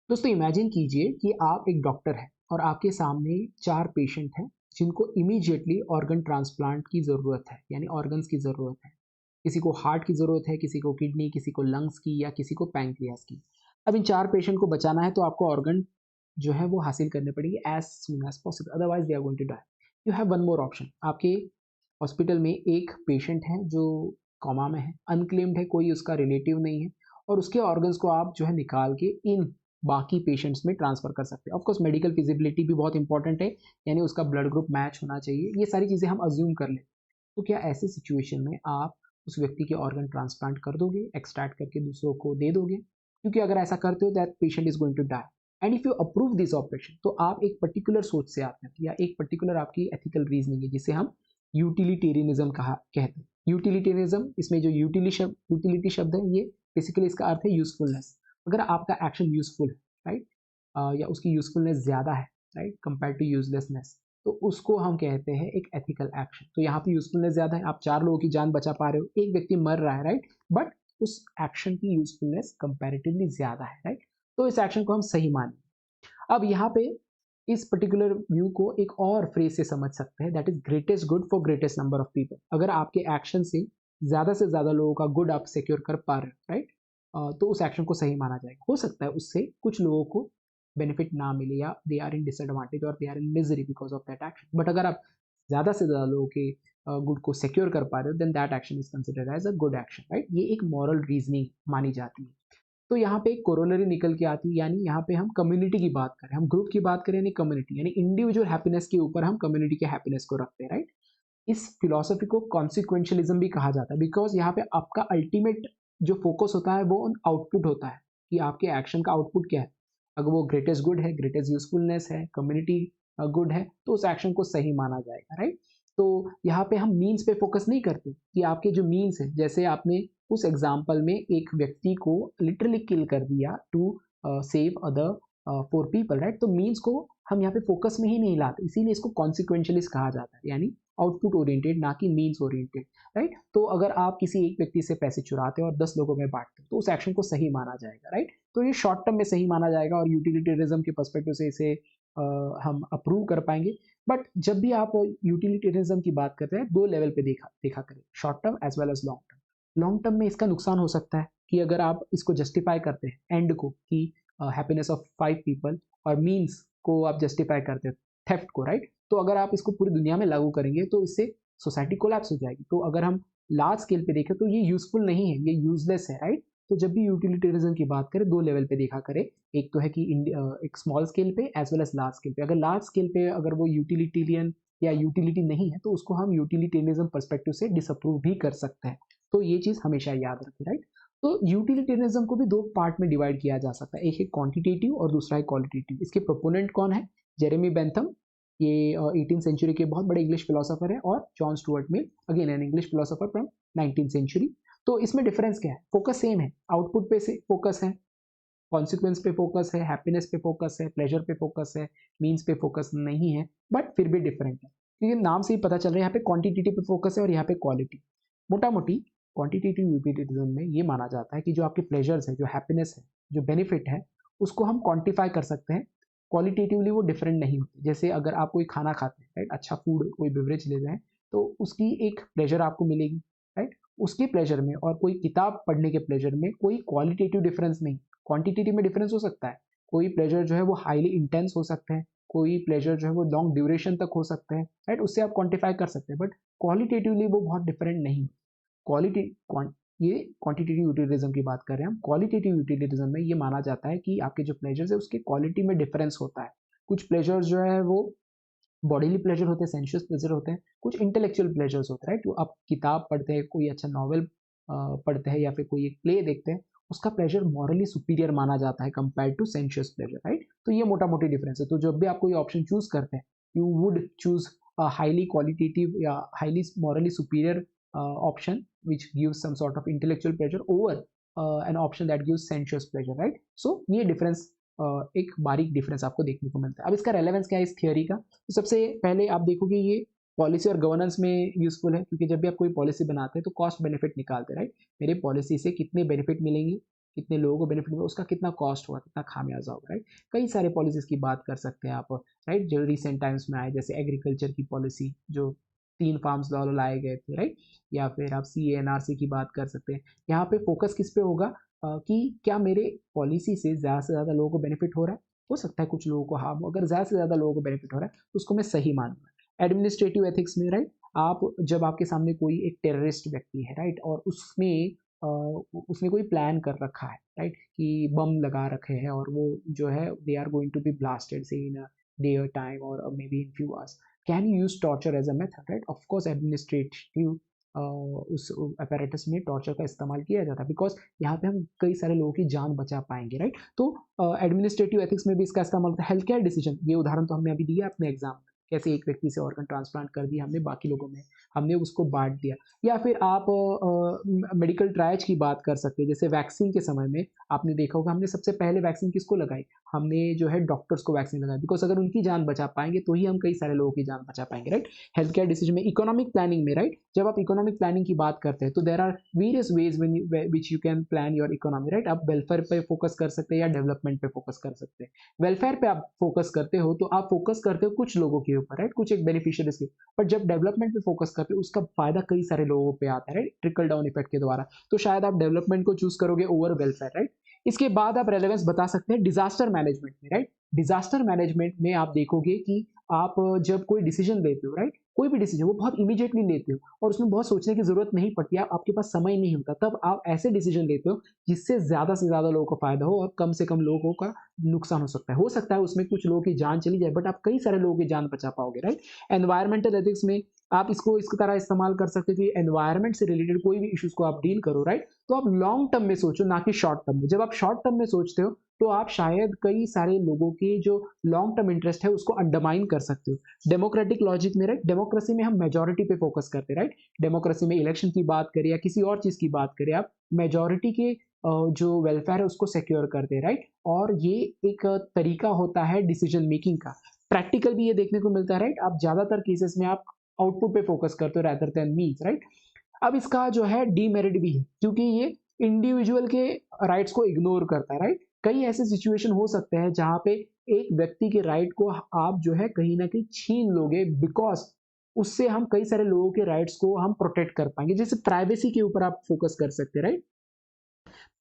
दोस्तों इमेजिन कीजिए कि आप एक डॉक्टर हैं और आपके सामने 4 पेशेंट हैं जिनको इमीडिएटली ऑर्गन ट्रांसप्लांट की ज़रूरत है, यानी ऑर्गन्स की ज़रूरत है। किसी को हार्ट की ज़रूरत है, किसी को किडनी, किसी को लंग्स की या किसी को पैंक्रियास की। अब इन 4 पेशेंट को बचाना है तो आपको ऑर्गन जो है वो हासिल करने पड़ेगी as soon as possible, otherwise they are going to die. You have one more option. आपके हॉस्पिटल में एक पेशेंट है जो कोमा में है, अनक्लेम्ड है, कोई उसका रिलेटिव नहीं है और उसके ऑर्गन्स को आप जो है निकाल के इन बाकी पेशेंट्स में ट्रांसफ़र कर सकते हैं। ऑफ कोर्स मेडिकल फिजिबिलिटी भी बहुत इंपॉर्टेंट है, यानी उसका ब्लड ग्रुप मैच होना चाहिए। ये सारी चीज़ें हम अज्यूम कर लें। तो क्या ऐसी सिचुएशन में आप उस व्यक्ति के ऑर्गन ट्रांसप्लांट कर दोगे, एक्सट्रैक्ट करके दूसरों को दे दोगे? क्योंकि अगर ऐसा करते हो that patient is going to die. And if you approve this operation तो आप एक पर्टिकुलर सोच से आते हैं या एक पर्टिकुलर आपकी एथिकल रीजनिंग है जिसे हम यूटिलिटेरियनिज्म कहा कहते हैं। यूटिलिटेरियनिज्म, इसमें जो यूटिलिटी शब्द है ये बेसिकली इसका अर्थ है यूजफुलनेस। अगर आपका एक्शन यूजफुल है, राइट, या उसकी यूजफुलनेस ज़्यादा है, राइट, कंपेयर टू यूजलेसनेस, तो उसको हम कहते हैं एक एथिकल एक्शन। तो यहाँ पे यूजफुलनेस ज़्यादा है, आप 4 लोगों की जान बचा पा रहे हो, एक व्यक्ति मर रहा है, राइट, बट उस एक्शन की यूजफुलनेस कंपैरेटिवली ज़्यादा है, राइट, तो इस एक्शन को हम सही मानें। अब यहाँ पे इस पर्टिकुलर व्यू को एक और फ्रेज से समझ सकते हैं, that is greatest good for greatest number of people. अगर आपके एक्शन से ज़्यादा लोगों का गुड आप सिक्योर कर पा रहे हो, राइट, तो उस एक्शन को सही माना जाएगा। हो सकता है उससे कुछ लोगों को बेनिफिट ना मिले या दे आर इन डिसएडवांटेज और they are in misery because of that action, but अगर आप ज़्यादा से ज़्यादा लोगों के गुड को सिक्योर कर पा रहे हो then that action is considered as a good action, right. ये एक मॉरल रीजनिंग मानी जाती है। तो यहाँ पे एक कोरोलरी निकल के आती है, यानी यहाँ पे हम कम्युनिटी की बात करें, हम ग्रुप की बात करें, यानी कम्युनिटी, यानी इंडिविजुअल हैप्पीनेस के ऊपर हम कम्युनिटी के हैप्पीनेस को रखते हैं, राइट। इस फिलॉसफी को कॉन्सिक्वेंशलिज्म भी कहा जाता है बिकॉज यहाँ पे आपका अल्टीमेट जो फोकस होता है वो आउटपुट होता है कि आपके एक्शन का आउटपुट क्या है। अगर वो ग्रेटेस्ट गुड है, ग्रेटेस्ट यूजफुलनेस है, कम्युनिटी गुड है, तो उस एक्शन को सही माना जाएगा, राइट। तो यहाँ पे हम मीन्स पे फोकस नहीं करते कि आपके जो मीन्स है, जैसे आपने उस एग्जाम्पल में एक व्यक्ति को लिटरली किल कर दिया to save other 4 people, right, तो मीन्स को हम यहाँ पे फोकस में ही नहीं लाते, इसीलिए इसको कॉन्सिक्वेंशलिस्ट कहा जाता है, यानी आउटपुट ओरिएंटेड ना कि मीन्स ओरिएंटेड, राइट। तो अगर आप किसी एक व्यक्ति से पैसे चुराते हो और 10 लोगों में बांटते हो तो उस एक्शन को सही माना जाएगा, राइट। तो ये शॉर्ट टर्म में सही माना जाएगा और यूटिलिटेरिज्म के पर्सपेक्टिव से इसे हम अप्रूव कर पाएंगे। बट जब भी आप यूटिलिटेरिज्म की बात करते हैं, 2 लेवल पे देखा देखा करें, short term as well as long term. Long term में इसका नुकसान हो सकता है कि अगर आप इसको जस्टिफाई करते हैं एंड को कि हैप्पीनेस ऑफ 5 पीपल और मीन्स को आप जस्टिफाई करते हैं थेफ्ट को, राइट, तो अगर आप इसको पूरी दुनिया में लागू करेंगे तो इससे सोसाइटी कोलैप्स हो जाएगी। तो अगर हम लार्ज स्केल पे देखें तो ये यूजफुल नहीं है, ये यूजलेस है, राइट। तो जब भी यूटिलिटेरिज्म की बात करें 2 लेवल पे देखा करें, एक तो है कि एक स्मॉल स्केल पे as well as large scale पे। अगर लार्ज स्केल पे अगर वो यूटिलिटेरियन या यूटिलिटी नहीं है तो उसको हम यूटिलिटेरियनिज्म पर्सपेक्टिव से डिसअप्रूव भी कर सकते हैं। तो ये चीज़ हमेशा याद रखें, राइट। तो यूटिलिटेरियनिज्म को भी 2 पार्ट में डिवाइड किया जा सकता है, एक है क्वांटिटेटिव और दूसरा है क्वालिटेटिव। इसके प्रोपोनेंट कौन है? जेरेमी बेंथम, ये 18th सेंचुरी के बहुत बड़े इंग्लिश फिलोसोफर है, और John Stuart Mill, again an English philosopher from 19th century. तो इसमें डिफरेंस क्या है? फोकस सेम है, आउटपुट पे से फोकस है, कॉन्सिक्वेंस पे फोकस है, हैप्पीनेस पे फोकस है, प्लेजर पे फोकस है, मीन्स पे फोकस नहीं है, बट फिर भी डिफरेंट है क्योंकि नाम से ही पता चल रहा है यहाँ पे क्वांटिटेटिव पे फोकस है और यहाँ पे क्वालिटी। मोटा मोटी क्वांटिटेटिव यूटिलिटिज्म में ये माना जाता है कि जो आपके प्लेजर्स है, जो हैप्पीनेस है, जो बेनिफिट है, उसको हम क्वांटिफाई कर सकते हैं। क्वालिटेटिवली वो डिफरेंट नहीं होते। जैसे अगर आप कोई खाना खाते हैं, राइट, अच्छा फूड, कोई बेवरेज ले रहे हैं, तो उसकी एक प्लेजर आपको मिलेगी, राइट। उसके प्लेजर में और कोई किताब पढ़ने के प्लेजर में कोई क्वालिटेटिव डिफरेंस नहीं। क्वांटिटेटिव में डिफरेंस हो सकता है, कोई प्लेजर जो है वो हाईली इंटेंस हो सकते हैं, कोई प्लेजर जो है वो लॉन्ग ड्यूरेशन तक हो सकते हैं, राइट, उससे आप क्वांटिफाई कर सकते हैं, बट क्वालिटेटिवली वो बहुत डिफरेंट नहीं। क्वालिटी ये क्वांटिटेटिव यूटिलिटिज्म की बात कर रहे हैं हम। क्वालिटेटिव यूटिलिटिज्म में ये माना जाता है कि आपके जो प्लेजर्स है उसके क्वालिटी में डिफरेंस होता है। कुछ प्लेजर्स जो है वो बॉडीली प्लेजर होते हैं, सेंशुअस प्लेजर होते हैं, कुछ इंटेलेक्चुअल प्लेजर्स होते हैं, राइट। जो आप किताब पढ़ते हैं, कोई अच्छा नॉवल पढ़ते हैं या फिर कोई एक प्ले देखते हैं, उसका प्लेजर मॉरली सुपीरियर माना जाता है compare to sensuous pleasure, right. तो ये मोटा मोटी डिफरेंस है। तो जब भी आप कोई ऑप्शन चूज करते हैं, you would choose highly qualitative या highly morally superior option which gives some sort of intellectual pleasure over an option that gives sensuous pleasure, right. So ये डिफरेंस, एक बारीक डिफरेंस आपको देखने को मिलता है। अब इसका रेलेवेंस क्या है इस थियोरी का? तो सबसे पहले आप देखोगे ये पॉलिसी और गवर्नेंस में यूजफुल है, क्योंकि जब भी आप कोई पॉलिसी बनाते हैं तो कॉस्ट बेनिफिट निकालते हैं, राइट। मेरे पॉलिसी से कितने बेनिफिट मिलेंगे, कितने लोगों को बेनिफिट हुआ, उसका कितना कॉस्ट हुआ, कितना खामियाजा होगा, राइट। कई सारे पॉलिसीज़ की बात कर सकते हैं आप, राइट, जो रिसेंट टाइम्स में आए, जैसे एग्रीकल्चर की पॉलिसी जो 3 फार्म्स लॉ लाए गए थे, राइट, या फिर आप CANRC की बात कर सकते हैं। यहाँ पे फोकस किस पे होगा कि क्या मेरे पॉलिसी से ज़्यादा लोगों को बेनिफिट हो रहा है। हो सकता है कुछ लोगों को हार्म हो, अगर ज़्यादा से ज़्यादा लोगों को बेनिफिट हो रहा है तो उसको मैं सही मानूंगा। एडमिनिस्ट्रेटिव एथिक्स में, राइट, आप जब आपके सामने कोई एक टेररिस्ट व्यक्ति है, राइट, और उसने कोई प्लान कर रखा है, राइट, कि बम लगा रखे हैं और वो जो है they are going to be blasted say in day और टाइम और may be in few hours, can you use torture as a method, right. Of course administrative उस अपैरेटस में टॉर्चर का इस्तेमाल किया जाता है, बिकॉज यहाँ पे हम कई सारे लोगों की जान बचा पाएंगे, राइट। तो एडमिनिस्ट्रेटिव एथिक्स में भी इसका इस्तेमाल होता है। हेल्थ केयर डिसीजन, ये उदाहरण तो हमने अभी दिया अपने एग्जाम, कैसे एक व्यक्ति से ऑर्गन ट्रांसप्लांट कर दिया हमने, बाकी लोगों में हमने उसको बांट दिया। या फिर आप मेडिकल ट्रायल्स की बात कर सकते हैं, जैसे वैक्सीन के समय में आपने देखा होगा हमने सबसे पहले वैक्सीन किसको लगाई, हमने जो है डॉक्टर्स को वैक्सीन लगाई, बिकॉज अगर उनकी जान बचा पाएंगे तो ही हम कई सारे लोगों की जान बचा पाएंगे, राइट। हेल्थ केयर डिसीजन में, इकोनॉमिक प्लानिंग में, राइट, जब आप इकोनॉमिक प्लानिंग की बात करते हैं तो there are various ways which you can plan your economy, right. आप वेलफेयर पे फोकस कर सकते हैं या डेवलपमेंट पे फोकस कर सकते हैं। वेलफेयर पे आप फोकस करते हो तो आप फोकस करते हो कुछ लोगों के ऊपर, राइट, कुछ एक बेनिफिशियरीज के, पर जब डेवलपमेंट पे फोकस करते हो उसका फायदा कई सारे लोगों पे आता है, राइट, ट्रिकल डाउन इफेक्ट के द्वारा। तो शायद आप डेवलपमेंट को चूज करोगे ओवर वेलफेयर, राइट। इसके बाद आप रेलेवेंस बता सकते हैं डिजास्टर मैनेजमेंट में, राइट। डिजास्टर मैनेजमेंट में आप देखोगे कि आप जब कोई डिसीजन लेते हो, राइट, कोई भी डिसीजन वो बहुत इमीडिएटली लेते हो और उसमें बहुत सोचने की जरूरत नहीं पड़ती, आपके पास समय नहीं होता, तब आप ऐसे डिसीजन लेते हो जिससे ज्यादा से ज्यादा लोगों को फायदा हो और कम से कम लोगों का नुकसान हो सकता है उसमें कुछ लोगों की जान चली जाए, बट आप कई सारे लोगों की जान बचा पाओगे, राइट। एनवायरमेंटल एथिक्स में आप इसको इस तरह इस्तेमाल कर सकते हो कि एनवायरमेंट से रिलेटेड कोई भी इश्यूज को आप डील करो, राइट, तो आप लॉन्ग टर्म में सोचो, ना कि शॉर्ट टर्म में। जब आप शॉर्ट टर्म में सोचते हो तो आप शायद कई सारे लोगों के जो लॉन्ग टर्म इंटरेस्ट है उसको अंडरमाइन कर सकते हो। डेमोक्रेटिक लॉजिक में, राइट, डेमोक्रेसी में हम मेजोरिटी पे फोकस करते हैं, राइट। डेमोक्रेसी में इलेक्शन की बात करें या किसी और चीज की बात करें, आप मेजोरिटी के जो वेलफेयर है उसको सिक्योर करते हैं, राइट। और ये एक तरीका होता है डिसीजन मेकिंग का। प्रैक्टिकल भी ये देखने को मिलता है, राइट, आप ज्यादातर केसेस में आप आउटपुट पे फोकस करते हो रैदर देन मीन्स, राइट। अब इसका जो है डीमेरिट भी है क्योंकि ये इंडिविजुअल के राइट्स को इग्नोर करता है, राइट। कई ऐसे सिचुएशन हो सकते हैं जहां पे एक व्यक्ति के राइट को आप जो है कहीं ना कहीं छीन लोगे, बिकॉज उससे हम कई सारे लोगों के राइट्स को हम प्रोटेक्ट कर पाएंगे। जैसे प्राइवेसी के ऊपर आप फोकस कर सकते हैं, राइट।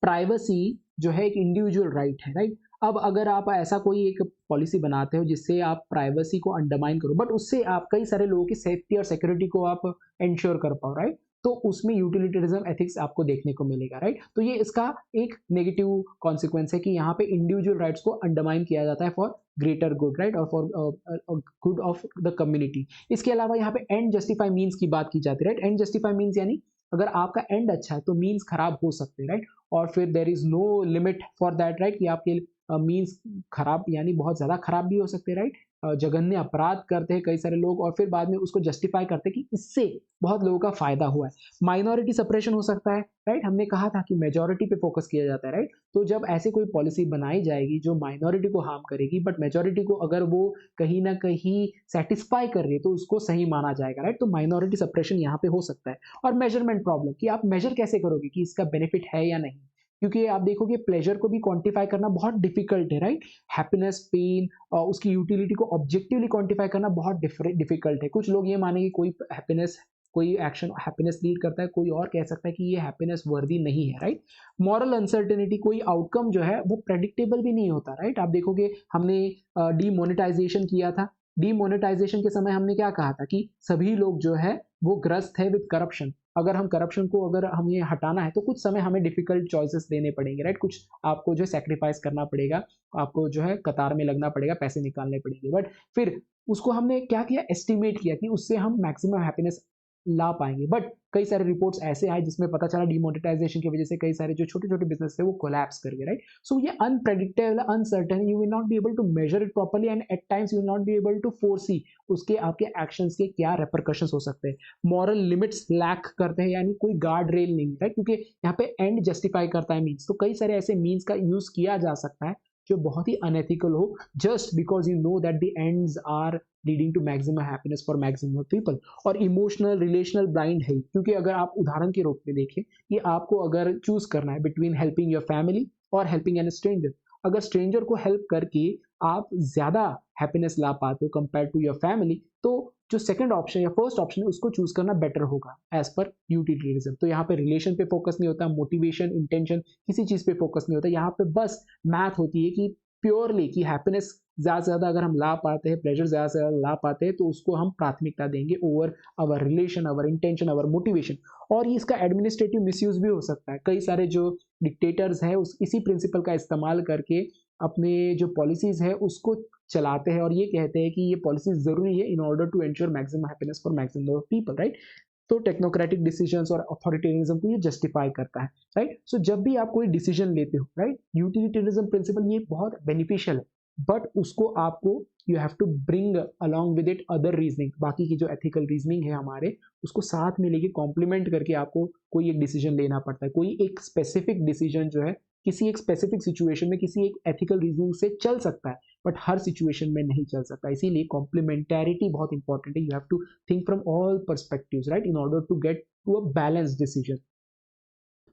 प्राइवेसी जो है एक इंडिविजुअल राइट है, राइट। अब अगर आप ऐसा कोई एक पॉलिसी बनाते हो जिससे आप प्राइवेसी को अंडरमाइन करो, बट उससे आप कई सारे लोगों की सेफ्टी और सिक्योरिटी को आप इंश्योर कर पाओ, राइट, तो उसमें यूटिलिटरिज्म एथिक्स आपको देखने को मिलेगा, राइट। तो ये इसका एक नेगेटिव कॉन्सिक्वेंस है कि यहाँ पे इंडिविजुअल राइट्स को अंडरमाइन किया जाता है फॉर ग्रेटर गुड, राइट, और for good of the community. इसके अलावा यहाँ पे एंड जस्टिफाई मीन्स की बात की जाती है, राइट। एंड जस्टिफाई मीन्स यानी अगर आपका एंड अच्छा है तो मीन्स खराब हो सकते हैं, राइट। और फिर there is no limit for that, right, कि आपके मीन्स खराब यानी बहुत ज्यादा खराब भी हो सकते हैं, राइट। जघन्य अपराध करते हैं कई सारे लोग और फिर बाद में उसको जस्टिफाई करते हैं कि इससे बहुत लोगों का फायदा हुआ है। माइनॉरिटी सप्रेशन हो सकता है, राइट। हमने कहा था कि मेजोरिटी पे फोकस किया जाता है, राइट। तो जब ऐसे कोई पॉलिसी बनाई जाएगी जो माइनॉरिटी को हार्म करेगी बट मेजोरिटी को अगर वो कहीं ना कहीं सेटिस्फाई कर रही है तो उसको सही माना जाएगा, राइट। तो माइनॉरिटी सप्रेशन यहाँ पे हो सकता है। और मेजरमेंट प्रॉब्लम कि आप मेजर कैसे करोगे कि इसका बेनिफिट है या नहीं, क्योंकि आप देखोगे प्लेजर को भी क्वांटिफाई करना बहुत डिफिकल्ट है, राइट। हैप्पीनेस, पेन और उसकी यूटिलिटी को ऑब्जेक्टिवली क्वांटिफाई करना बहुत डिफिकल्ट है। कुछ लोग ये मानेंगे कोई हैप्पीनेस, कोई एक्शन हैप्पीनेस लीड करता है, कोई और कह सकता है कि ये हैप्पीनेस वर्दी नहीं है, राइट। मॉरल अनसर्टेनिटी, कोई आउटकम जो है वो प्रेडिक्टेबल भी नहीं होता, राइट। आप देखोगे हमने डीमोनेटाइजेशन किया था, डीमोनेटाइजेशन के समय हमने क्या कहा था कि सभी लोग जो है वो ग्रस्त है विद करप्शन। अगर हम करप्शन को अगर हमें हटाना है तो कुछ समय हमें डिफिकल्ट चॉइसेस देने पड़ेंगे, राइट। कुछ आपको जो है सेक्रीफाइस करना पड़ेगा, आपको जो है कतार में लगना पड़ेगा, पैसे निकालने पड़ेंगे, बट फिर उसको हमने क्या किया, एस्टिमेट किया कि उससे हम मैक्सिमम हैप्पीनेस ला पाएंगे। बट कई सारे रिपोर्ट्स ऐसे आए जिसमें पता चला डिमोनेटाइजेशन की वजह से कई सारे जो छोटे छोटे बिजनेस थे वो कोलैप्स कर गए, राइट। सो ये unpredictable, uncertain, you will not be able to measure it properly and at times you will not be able to foresee उसके आपके एक्शंस के क्या रेपरकशंस हो सकते हैं। मॉरल लिमिट्स लैक करते हैं यानी कोई गार्ड रेल नहीं, राइट, क्योंकि यहाँ पे एंड जस्टिफाई करता है मीन्स, तो कई सारे ऐसे मीन्स का यूज किया जा सकता है जो बहुत ही अनएथिकल हो, just because you know that the ends are leading to maximum happiness for maximum people. और इमोशनल रिलेशनल ब्लाइंड है, क्योंकि अगर आप उदाहरण के रूप में देखें कि आपको अगर चूज करना है बिटवीन हेल्पिंग योर फैमिली और हेल्पिंग एन स्ट्रेंजर, अगर स्ट्रेंजर को हेल्प करके आप ज्यादा हैप्पीनेस ला पाते हो कंपेयर टू योर फैमिली, तो जो सेकंड ऑप्शन या फर्स्ट ऑप्शन है उसको चूज करना बेटर होगा एज पर यूटिलिटरिज्म। तो यहाँ पे रिलेशन पे फोकस नहीं होता, मोटिवेशन इंटेंशन किसी चीज पे फोकस नहीं होता, यहाँ पे बस मैथ होती है कि प्योरली कि हैप्पीनेस ज्यादा से ज्यादा अगर हम ला पाते हैं, प्लेजर ज्यादा से ज्यादा ला पाते हैं, तो उसको हम प्राथमिकता देंगे over our relation, our intention, our motivation. और इसका एडमिनिस्ट्रेटिव मिसयूज भी हो सकता है। कई सारे जो डिक्टेटर्स हैं उस इसी प्रिंसिपल का इस्तेमाल करके अपने जो पॉलिसीज है उसको चलाते हैं और ये कहते हैं कि ये पॉलिसी जरूरी है in order to ensure maximum happiness for maximum people, right. तो टेक्नोक्रेटिक डिसीजंस और अथॉरिटेरिज्म को ये जस्टिफाई करता है, राइट। सो जब भी आप कोई डिसीजन लेते हो, राइट, यूटिलिटेरिज्म प्रिंसिपल ये बहुत बेनिफिशियल है, बट उसको आपको you have to bring along with it other reasoning, बाकी की जो एथिकल रीजनिंग है हमारे, उसको साथ में लेके कॉम्प्लीमेंट करके आपको कोई एक डिसीजन लेना पड़ता है। कोई एक स्पेसिफिक डिसीजन जो है किसी एक स्पेसिफिक सिचुएशन में किसी एक एथिकल रीजनिंग से चल सकता है, बट हर सिचुएशन में नहीं चल सकता। इसीलिए कॉम्प्लीमेंटैरिटी बहुत इंपॉर्टेंट है। You have to think from all perspectives, right, in order to get to a balance decision.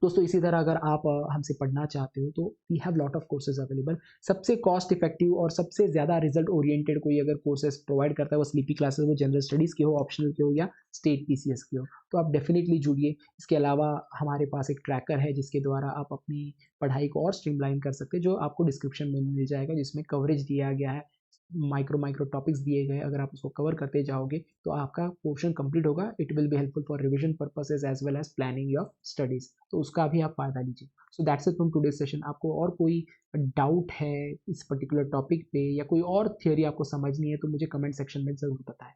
दोस्तों इसी तरह अगर आप हमसे पढ़ना चाहते हो तो we have lot of courses available. सबसे कॉस्ट इफेक्टिव और सबसे ज़्यादा रिजल्ट ओरिएंटेड कोई अगर कोर्सेज प्रोवाइड करता है वो स्लीपी क्लासेस, वो जनरल स्टडीज़ के हो, ऑप्शनल के हो या स्टेट पीसीएस के हो, तो आप डेफिनेटली जुड़िए। इसके अलावा हमारे पास एक ट्रैकर है जिसके द्वारा आप अपनी पढ़ाई को और स्ट्रीमलाइन कर सकते हैं, जो आपको डिस्क्रिप्शन में मिल जाएगा, जिसमें कवरेज दिया गया है, माइक्रो टॉपिक्स दिए गए। अगर आप उसको कवर करते जाओगे तो आपका पोर्शन कंप्लीट होगा। It will be helpful for revision purposes as well as planning your studies, तो उसका भी आप फायदा लीजिए। So that's it from today session. आपको और कोई डाउट है इस पर्टिकुलर टॉपिक पे या कोई और थियोरी आपको समझनी है तो मुझे कमेंट सेक्शन में ज़रूर बताएं।